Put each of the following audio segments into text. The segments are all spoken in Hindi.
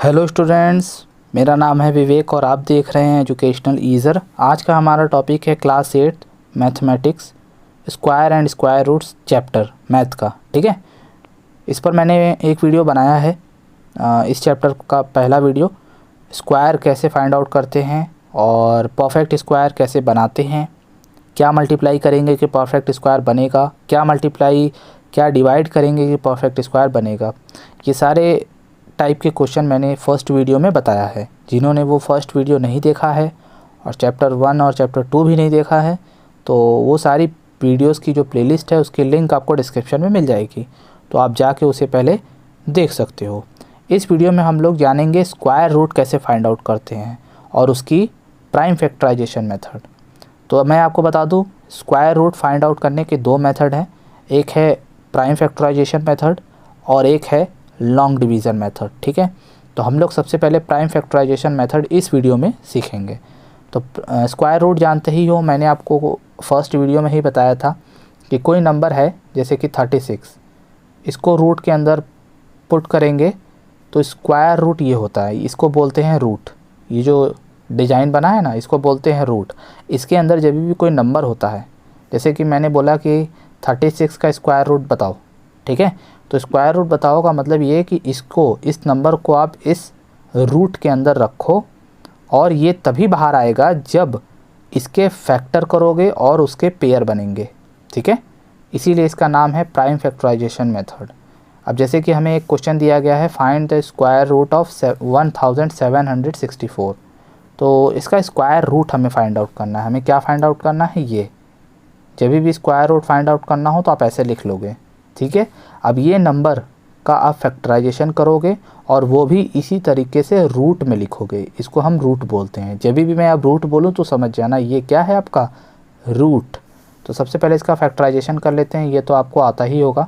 हेलो स्टूडेंट्स, मेरा नाम है विवेक और आप देख रहे हैं एजुकेशनल ईज़र। आज का हमारा टॉपिक है class 8 mathematics square and square roots chapter math का। ठीक है, इस पर मैंने एक वीडियो बनाया है। इस चैप्टर का पहला वीडियो स्क्वायर कैसे फाइंड आउट करते हैं और परफेक्ट स्क्वायर कैसे बनाते हैं, क्या मल्टीप्लाई करेंगे कि परफेक्ट स्क्वायर बनेगा, क्या डिवाइड करेंगे कि परफेक्ट स्क्वायर बनेगा। ये सारे टाइप के क्वेश्चन मैंने फर्स्ट वीडियो में बताया है। जिन्होंने वो फर्स्ट वीडियो नहीं देखा है और चैप्टर 1 और चैप्टर 2 भी नहीं देखा है तो वो सारी वीडियोस की जो प्लेलिस्ट है उसकी लिंक आपको डिस्क्रिप्शन में मिल जाएगी, तो आप जाके उसे पहले देख सकते हो। इस वीडियो में हम लोग जानेंगे स्क्वायर रूट कैसे फाइंड आउट करते हैं और उसकी प्राइम फैक्टराइजेशन मेथड। तो मैं आपको बता दूँ, स्क्वायर रूट फाइंड आउट करने के दो मेथड हैं। एक है प्राइम फैक्टराइजेशन मेथड और एक है लॉन्ग डिवीज़न मेथड। ठीक है, तो हम लोग सबसे पहले प्राइम फैक्टराइजेशन मेथड इस वीडियो में सीखेंगे। तो स्क्वायर रूट जानते ही हो, मैंने आपको फर्स्ट वीडियो में ही बताया था कि कोई नंबर है जैसे कि 36, इसको रूट के अंदर पुट करेंगे तो स्क्वायर रूट ये होता है, इसको बोलते हैं रूट। ये जो डिज़ाइन बना है ना, इसको बोलते हैं रूट। इसके अंदर जब भी कोई नंबर होता है, जैसे कि मैंने बोला कि 36 का स्क्वायर रूट बताओ, ठीक है, तो स्क्वायर रूट बताओ का मतलब ये है कि इस नंबर को आप इस रूट के अंदर रखो और ये तभी बाहर आएगा जब इसके फैक्टर करोगे और उसके पेयर बनेंगे। ठीक है, इसीलिए इसका नाम है प्राइम फैक्टराइजेशन मेथड। अब जैसे कि हमें एक क्वेश्चन दिया गया है, find the square root of 1764। तो इसका स्क्वायर रूट हमें फाइंड आउट करना है। हमें क्या फाइंड आउट करना है, ये जब भी स्क्वायर रूट फाइंड आउट करना हो तो आप ऐसे लिख लोगे। ठीक है, अब ये नंबर का आप फैक्टराइजेशन करोगे और वो भी इसी तरीके से रूट में लिखोगे। इसको हम रूट बोलते हैं। जब भी मैं अब रूट बोलूँ तो समझ जाना ये क्या है, आपका रूट। तो सबसे पहले इसका फैक्टराइजेशन कर लेते हैं, ये तो आपको आता ही होगा।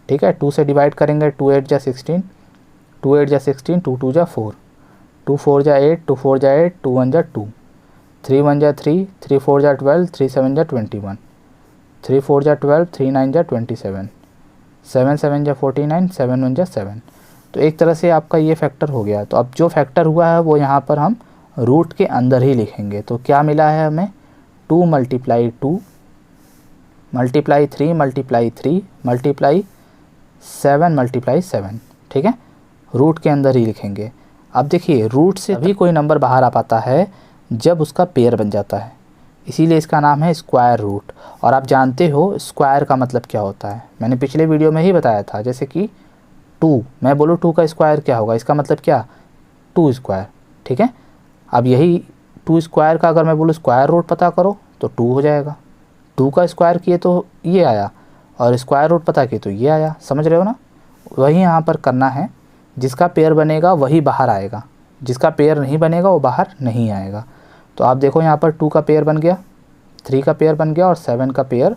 ठीक है, 2 से डिवाइड करेंगे, 2 8 जा 16, 2 8 जा 16, 2 2 जा 4, 2 4 जा 8, 2 4 जा 8, 2 1 जा 2, 3 1 जा 3, 3 4 जा 12, 3 7 जा 21, 3 4 जा 12, 3 9 जा 27, 7 7 जा 49, 7 1 जा 7। तो एक तरह से आपका ये फैक्टर हो गया। तो अब जो फैक्टर हुआ है वो यहाँ पर हम रूट के अंदर ही लिखेंगे। तो क्या मिला है हमें, 2 multiply 2 multiply 3 multiply 3 multiply 7 multiply 7। ठीक है, रूट के अंदर ही लिखेंगे। अब देखिए, रूट से अभी कोई नंबर बाहर आ पाता है जब उसका पेयर बन जाता है, इसीलिए इसका नाम है स्क्वायर रूट। और आप जानते हो स्क्वायर का मतलब क्या होता है, मैंने पिछले वीडियो में ही बताया था। जैसे कि 2, मैं बोलूँ 2 का स्क्वायर क्या होगा, इसका मतलब क्या, 2 स्क्वायर। ठीक है, अब यही 2 स्क्वायर का अगर मैं बोलूँ स्क्वायर रूट पता करो तो 2 हो जाएगा। 2 का स्क्वायर किए तो ये आया और स्क्वायर रूट पता किए तो ये आया। समझ रहे हो ना, वही यहाँ पर करना है। जिसका पेयर बनेगा वही बाहर आएगा, जिसका पेयर नहीं बनेगा वो बाहर नहीं आएगा। तो आप देखो यहाँ पर 2 का पेयर बन गया, 3 का पेयर बन गया और 7 का पेयर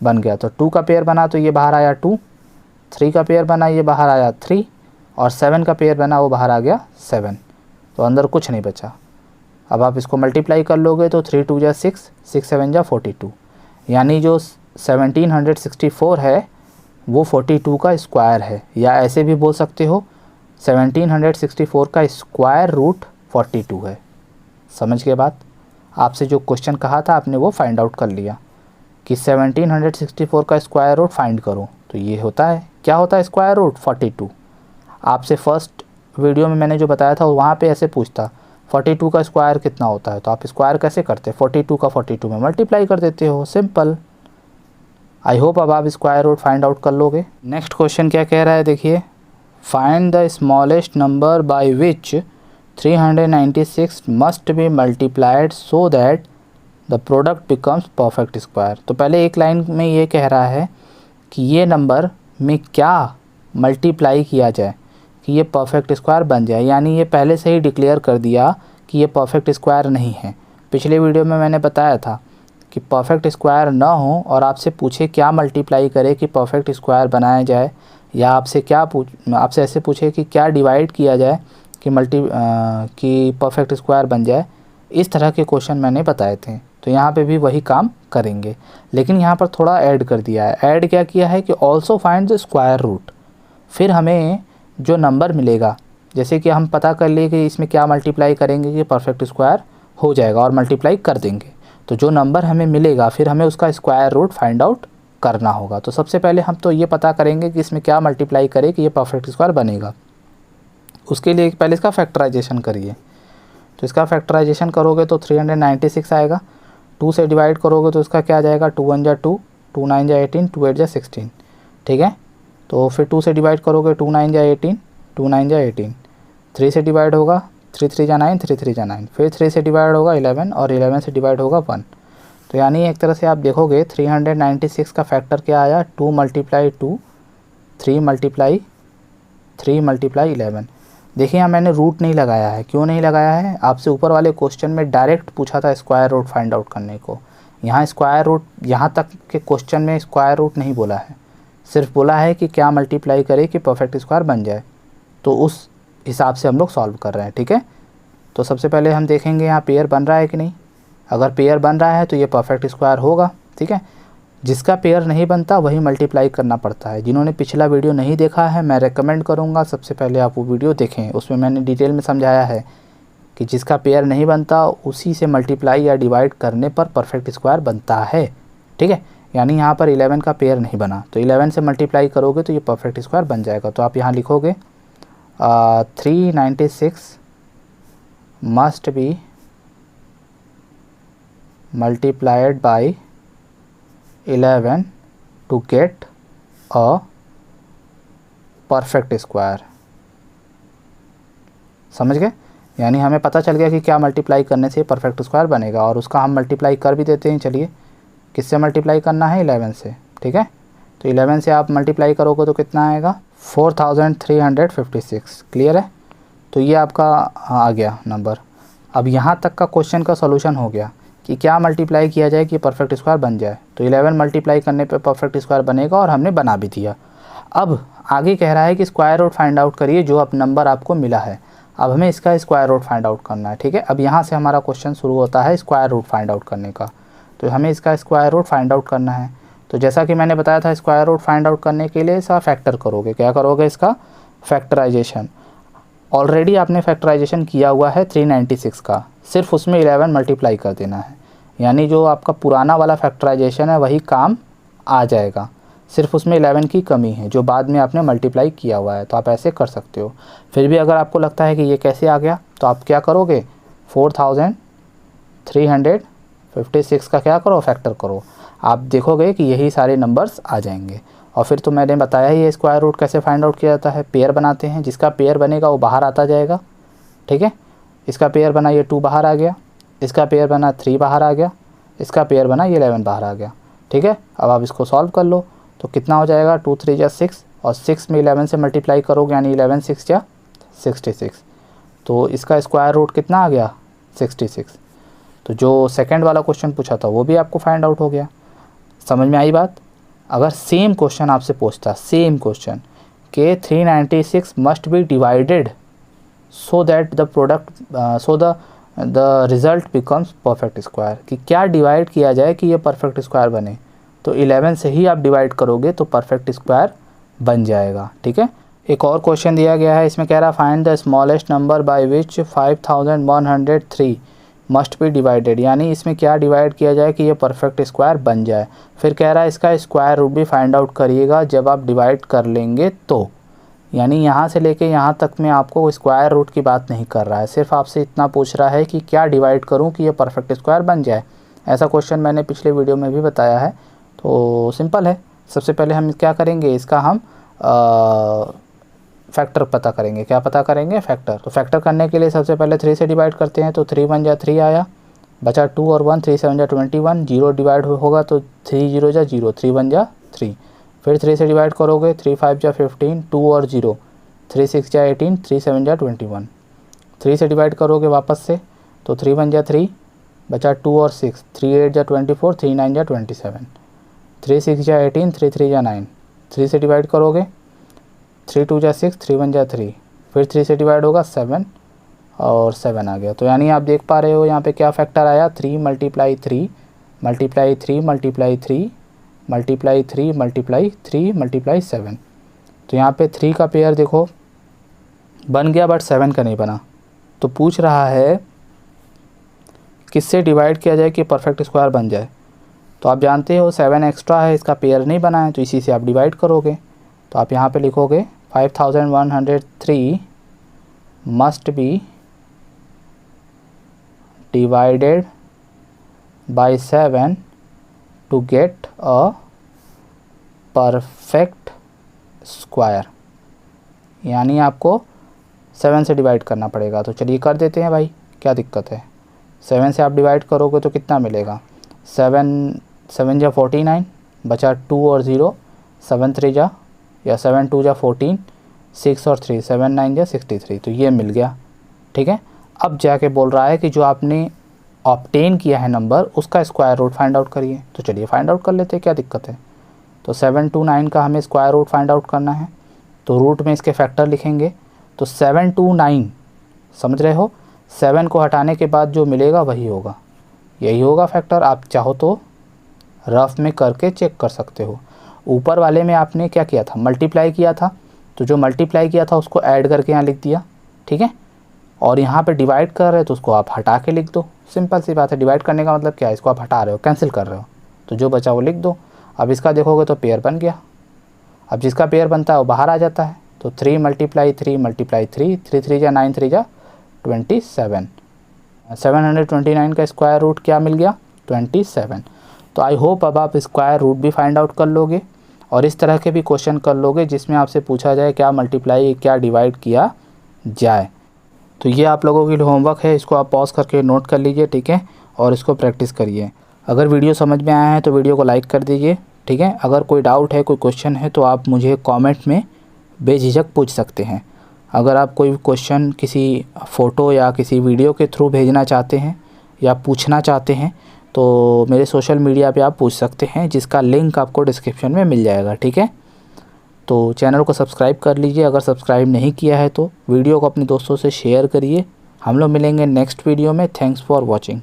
बन गया। तो 2 का पेयर बना तो ये बाहर आया 2, 3 का पेयर बना ये बाहर आया 3 और 7 का पेयर बना वो बाहर आ गया 7। तो अंदर कुछ नहीं बचा। अब आप इसको मल्टीप्लाई कर लोगे तो 3 2 जा 6, 6 7 जा 42, यानी जो 1764 है वो 42 का स्क्वायर है। या ऐसे भी बोल सकते हो 1764 का स्क्वायर रूट 42 है। समझ के बात, आपसे जो क्वेश्चन कहा था आपने वो फाइंड आउट कर लिया कि 1764 का स्क्वायर रूट फाइंड करो। तो ये होता है, क्या होता है स्क्वायर रूट, 42। आपसे फर्स्ट वीडियो में मैंने जो बताया था वहाँ पे ऐसे पूछता 42 का स्क्वायर कितना होता है, तो आप स्क्वायर कैसे करते, 42 का 42 में मल्टीप्लाई कर देते हो, सिंपल। आई होप अब आप स्क्वायर रूट फाइंड आउट कर लोगे। नेक्स्ट क्वेश्चन क्या कह रहा है, देखिए, find the smallest number by which 396 must be multiplied so that the product becomes perfect square. तो पहले एक लाइन में ये कह रहा है कि ये नंबर में क्या मल्टीप्लाई किया जाए कि ये परफेक्ट स्क्वायर बन जाए। यानी ये पहले से ही डिक्लेयर कर दिया कि ये परफेक्ट स्क्वायर नहीं है। पिछले वीडियो में मैंने बताया था कि परफेक्ट स्क्वायर ना हो और आपसे पूछे क्या मल्टीप्लाई करे कि परफेक्ट स्क्वायर बनाया जाए, या आपसे ऐसे पूछे कि क्या डिवाइड किया जाए कि परफेक्ट स्क्वायर बन जाए। इस तरह के क्वेश्चन मैंने बताए थे। तो यहाँ पे भी वही काम करेंगे, लेकिन यहाँ पर थोड़ा ऐड कर दिया है। ऐड क्या किया है कि also find the square root. फिर हमें जो नंबर मिलेगा, जैसे कि हम पता कर लिए कि इसमें क्या मल्टीप्लाई करेंगे कि परफेक्ट स्क्वायर हो जाएगा और मल्टीप्लाई कर देंगे, तो जो नंबर हमें मिलेगा फिर हमें उसका स्क्वायर रूट फाइंड आउट करना होगा। तो सबसे पहले हम तो ये पता करेंगे कि इसमें क्या मल्टीप्लाई करे कि ये परफेक्ट स्क्वायर बनेगा। उसके लिए पहले इसका फैक्टराइजेशन करिए। तो इसका फैक्टराइजेशन करोगे तो 396 आएगा। 2 से डिवाइड करोगे तो इसका क्या आ जाएगा, 2 1 जा 2, 2 9 जा 18, 2 8 जा 16। ठीक है, तो फिर 2 से डिवाइड करोगे 2 9 जा 18, 2 9 जा 18। 3 से डिवाइड होगा 3 3 जा 9, 3 3 जा 9। फिर 3 से डिवाइड होगा 11 और 11 से डिवाइड होगा 1। तो यानी एक तरह से आप देखोगे 396 का फैक्टर क्या आया, 2 मल्टीप्लाई 2, 3 मल्टीप्लाई 11। देखिए यहाँ मैंने रूट नहीं लगाया है। क्यों नहीं लगाया है, आपसे ऊपर वाले क्वेश्चन में डायरेक्ट पूछा था स्क्वायर रूट फाइंड आउट करने को। यहाँ स्क्वायर रूट, यहाँ तक के क्वेश्चन में स्क्वायर रूट नहीं बोला है, सिर्फ बोला है कि क्या मल्टीप्लाई करे कि परफेक्ट स्क्वायर बन जाए। तो उस हिसाब से हम लोग सॉल्व कर रहे हैं। ठीक है, तो सबसे पहले हम देखेंगे यहाँ पेयर बन रहा है कि नहीं। अगर पेयर बन रहा है तो ये परफेक्ट स्क्वायर होगा। ठीक है, जिसका पेयर नहीं बनता वही मल्टीप्लाई करना पड़ता है। जिन्होंने पिछला वीडियो नहीं देखा है, मैं रेकमेंड करूँगा सबसे पहले आप वो वीडियो देखें। उसमें मैंने डिटेल में समझाया है कि जिसका पेयर नहीं बनता उसी से मल्टीप्लाई या डिवाइड करने पर परफेक्ट स्क्वायर बनता है। ठीक है, यानी यहाँ पर 11 का पेयर नहीं बना, तो 11 से मल्टीप्लाई करोगे तो ये परफेक्ट स्क्वायर बन जाएगा। तो आप यहाँ लिखोगे 396 must be multiplied by 11 to get a perfect square. समझ गए, यानी हमें पता चल गया कि क्या मल्टीप्लाई करने से परफेक्ट स्क्वायर बनेगा, और उसका हम मल्टीप्लाई कर भी देते हैं। चलिए, किससे मल्टीप्लाई करना है, 11 से। ठीक है, तो 11 से आप मल्टीप्लाई करोगे तो कितना आएगा, 4356। क्लियर है, तो ये आपका आ गया नंबर। अब यहाँ तक का क्वेश्चन का सॉल्यूशन हो गया कि क्या मल्टीप्लाई किया जाए कि परफेक्ट स्क्वायर बन जाए। तो 11 मल्टीप्लाई करने पे परफेक्ट स्क्वायर बनेगा और हमने बना भी दिया। अब आगे कह रहा है कि स्क्वायर रूट फाइंड आउट करिए जो अब नंबर आपको मिला है। अब हमें इसका स्क्वायर रूट फाइंड आउट करना है। ठीक है, अब यहाँ से हमारा क्वेश्चन शुरू होता है स्क्वायर रूट फाइंड आउट करने का। तो हमें इसका स्क्वायर रूट फाइंड आउट करना है। तो जैसा कि मैंने बताया था, स्क्वायर रूट फाइंड आउट करने के लिए इसका फैक्टर करोगे। क्या करोगे, इसका फैक्टराइजेशन। ऑलरेडी आपने फैक्टराइजेशन किया हुआ है 396 का, सिर्फ उसमें 11 मल्टीप्लाई कर देना है। यानी जो आपका पुराना वाला फैक्टराइजेशन है वही काम आ जाएगा, सिर्फ उसमें 11 की कमी है जो बाद में आपने मल्टीप्लाई किया हुआ है। तो आप ऐसे कर सकते हो। फिर भी अगर आपको लगता है कि ये कैसे आ गया, तो आप क्या करोगे, 4356 का क्या करो, फैक्टर करो। आप देखोगे कि यही सारे नंबर्स आ जाएंगे। और फिर तो मैंने बताया ही है स्क्वायर रूट कैसे फाइंड आउट किया जाता है। पेयर बनाते हैं, जिसका पेयर बनेगा वो बाहर आता जाएगा। ठीक है, इसका पेयर बना ये 2 बाहर आ गया, इसका पेयर बना 3 बाहर आ गया, इसका पेयर बना ये 11 बाहर आ गया। ठीक है, अब आप इसको सॉल्व कर लो तो कितना हो जाएगा, 2 3 जा 6 और 6 में 11 से मल्टीप्लाई करोगे यानी 11 6 जा 66। तो इसका स्क्वायर रूट कितना आ गया, 66। तो जो सेकंड वाला क्वेश्चन पूछा था वो भी आपको फाइंड आउट हो गया। समझ में आई बात। अगर सेम क्वेश्चन आपसे पूछता, सेम क्वेश्चन के 396 must be divided so that the product the result becomes perfect square, कि क्या डिवाइड किया जाए कि ये परफेक्ट स्क्वायर बने, तो 11 से ही आप डिवाइड करोगे तो परफेक्ट स्क्वायर बन जाएगा। ठीक है, एक और क्वेश्चन दिया गया है, इसमें कह रहा है find the smallest number by which 5103 must be divided. यानी इसमें क्या डिवाइड किया जाए कि ये परफेक्ट स्क्वायर बन जाए। फिर कह रहा है इसका स्क्वायर रूट भी फाइंड आउट करिएगा जब आप डिवाइड कर लेंगे तो। यानी यहाँ से लेके यहाँ तक में आपको स्क्वायर रूट की बात नहीं कर रहा है, सिर्फ आपसे इतना पूछ रहा है कि क्या डिवाइड करूँ कि ये परफेक्ट स्क्वायर बन जाए। ऐसा क्वेश्चन मैंने पिछले वीडियो में भी बताया है। तो सिंपल है, सबसे पहले हम क्या करेंगे, इसका हम फैक्टर पता करेंगे। क्या पता करेंगे, फैक्टर। तो फैक्टर करने के लिए सबसे पहले 3 से डिवाइड करते हैं। तो 3 1 जा 3 आया, बचा 2 और 1, 3 7 जा 21, 0 डिवाइड होगा तो 3 0 जा 0, 3 1 जा 3। फिर 3 से डिवाइड करोगे, 3 5 जा 15, 2 और 0, 3 6 जा 18, 3 7 जा 21। 3 से डिवाइड करोगे वापस से, तो 3 1 जा 3, बचा 2 और 6, 3 8 जा 24, 3 9 जा 27, 3 6 जा 18, 3 3 जा 9। 3 से डिवाइड करोगे, 3 2 जा 6, 3 1 जा 3, फिर 3 से डिवाइड होगा 7 और 7 आ गया। तो यानी आप देख पा रहे हो यहाँ पे क्या फैक्टर आया, 3 multiply 3 multiply 3 multiply 3 multiply 3 multiply 3 multiply 7। तो यहाँ पे 3 का पेयर देखो बन गया बट 7 का नहीं बना। तो पूछ रहा है किससे डिवाइड किया जाए कि परफेक्ट स्क्वायर बन जाए। तो आप जानते हो 7 एक्स्ट्रा है, इसका पेयर नहीं बना है, तो इसी से आप डिवाइड करोगे। तो आप यहाँ पे लिखोगे 5103 must be divided by 7 to get a perfect square, यानी आपको 7 से डिवाइड करना पड़ेगा। तो चलिए कर देते हैं भाई, क्या दिक्कत है। 7 से आप डिवाइड करोगे तो कितना मिलेगा, 7 जा 49, बचा 2 और 0, 7 3 जा या 7 2 जा 14, 6 और 3, 7 9 जा 63। तो ये मिल गया, ठीक है। अब जाके बोल रहा है कि जो आपने ऑब्टेन किया है नंबर, उसका स्क्वायर रूट फाइंड आउट करिए। तो चलिए फाइंड आउट कर लेते हैं, क्या दिक्कत है। तो 7 2 9 का हमें स्क्वायर रूट फाइंड आउट करना है। तो रूट में इसके फैक्टर लिखेंगे। तो 7 2 9, समझ रहे हो, 7 को हटाने के बाद जो मिलेगा वही होगा, यही होगा फैक्टर। आप चाहो तो रफ में करके चेक कर सकते हो। ऊपर वाले में आपने क्या किया था, मल्टीप्लाई किया था, तो जो मल्टीप्लाई किया था उसको ऐड करके यहाँ लिख दिया, ठीक है। और यहाँ पे डिवाइड कर रहे हो तो उसको आप हटा के लिख दो, सिंपल सी बात है। डिवाइड करने का मतलब क्या है, इसको आप हटा रहे हो, कैंसिल कर रहे हो, तो जो बचा वो लिख दो। अब इसका देखोगे तो पेयर बन गया। अब जिसका पेयर बनता है वो बाहर आ जाता है। तो 3 × 3 × 3, 3 3 जा 9 3 जा 27, 729 का स्क्वायर रूट क्या मिल गया, 27। तो आई होप अब आप स्क्वायर रूट भी फाइंड आउट कर लोगे और इस तरह के भी क्वेश्चन कर लोगे जिसमें आपसे पूछा जाए क्या मल्टीप्लाई क्या डिवाइड किया जाए। तो ये आप लोगों के लिए होमवर्क है, इसको आप पॉज करके नोट कर लीजिए, ठीक है, और इसको प्रैक्टिस करिए। अगर वीडियो समझ में आया है तो वीडियो को लाइक कर दीजिए, ठीक है। अगर कोई डाउट है, कोई क्वेश्चन है तो आप मुझे कमेंट में बेझिझक पूछ सकते हैं। अगर आप कोई क्वेश्चन किसी फ़ोटो या किसी वीडियो के थ्रू भेजना चाहते हैं या पूछना चाहते हैं तो मेरे सोशल मीडिया पे आप पूछ सकते हैं, जिसका लिंक आपको डिस्क्रिप्शन में मिल जाएगा, ठीक है। तो चैनल को सब्सक्राइब कर लीजिए, अगर सब्सक्राइब नहीं किया है तो वीडियो को अपने दोस्तों से शेयर करिए। हम लोग मिलेंगे नेक्स्ट वीडियो में। Thanks for watching.